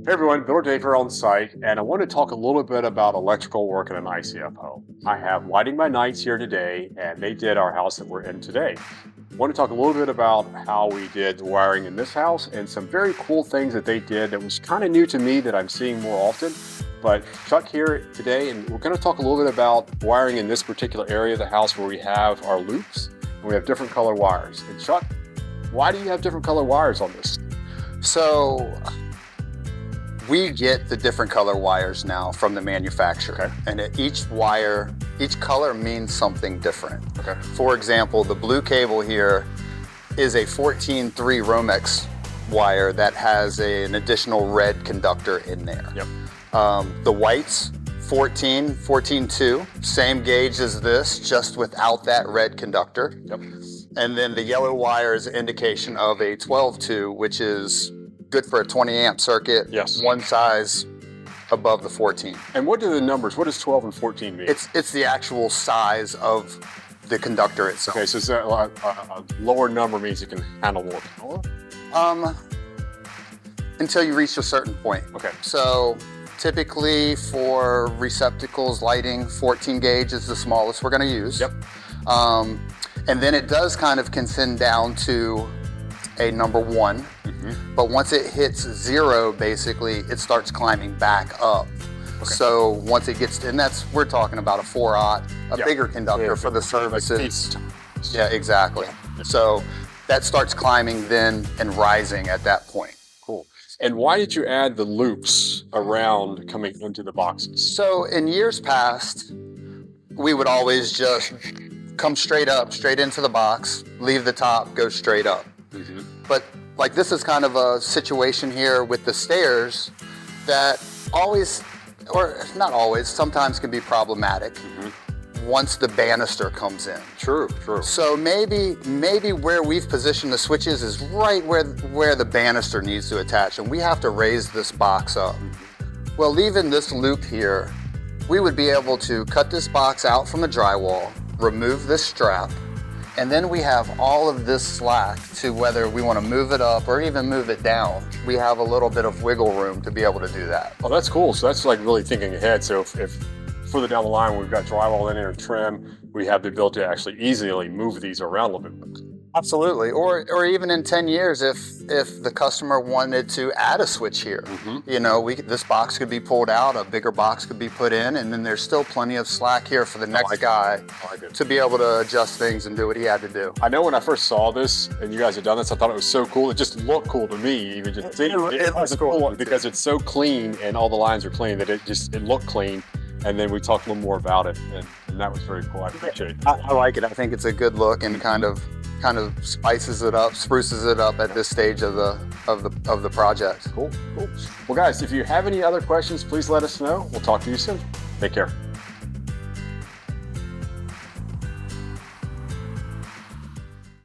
Hey everyone, Bill Dave here on site, and I want to talk a little bit about electrical work in an ICF home. I have Lighting by Nights here today, and they did our house that we're in today. I want to talk a little bit about how we did the wiring in this house and some very cool things that they did that was kind of new to me that I'm seeing more often. But Chuck here today, and we're going to talk a little bit about wiring in this particular area of the house where we have our loops and we have different color wires. And Chuck, why do you have different color wires on this? So we get the different color wires now from the manufacturer. Okay. And each color means something different. Okay. For example, the blue cable here is a 14-3 Romex wire that has an additional red conductor in there. Yep. The whites, 14-2, same gauge as this, just without that red conductor. Yep. And then the yellow wire is an indication of a 12-2, which is good for a 20 amp circuit. Yes. One size above the 14. And what do the numbers, what does 12 and 14 mean? It's the actual size of the conductor itself. Okay, so is that a lower number means it can handle more power? Until you reach a certain point. Okay. So typically for receptacles, lighting, 14 gauge is the smallest we're gonna use. Yep. And then it does kind of descend down to a number 1. Mm-hmm. But once it hits 0, basically, it starts climbing back up. Okay. So once it gets, and we're talking about a 4-aught, a Yeah. bigger conductor Yeah, for the services. East. Yeah, exactly. So that starts climbing then and rising at that point. Cool. And why did you add the loops around coming into the boxes? So in years past, we would always just come straight up, straight into the box, leave the top, go straight up. Mm-hmm. But like this is kind of a situation here with the stairs that always, or not always, sometimes can be problematic once the banister comes in. True. So maybe where we've positioned the switches is right where the banister needs to attach, and we have to raise this box up. Well, leaving this loop here, we would be able to cut this box out from the drywall, remove this strap, and then we have all of this slack to whether we want to move it up or even move it down. We have a little bit of wiggle room to be able to do that. Oh, that's cool. So that's like really thinking ahead. So if further down the line, we've got drywall in there and trim, we have the ability to actually easily move these around a little bit. Absolutely. Or even in 10 years, if the customer wanted to add a switch here, you know, this box could be pulled out, a bigger box could be put in, and then there's still plenty of slack here for the next guy to be able to adjust things and do what he had to do. I know when I first saw this and you guys had done this, I thought it was so cool. It just looked cool to me. Even just seeing it was cool because it's so clean and all the lines are clean that it looked clean. And then we talked a little more about it, and that was very cool. I appreciate it. I like it. I think it's a good look and kind of spices it up, spruces it up at this stage of the project. Cool. Well, guys, if you have any other questions, please let us know. We'll talk to you soon. Take care.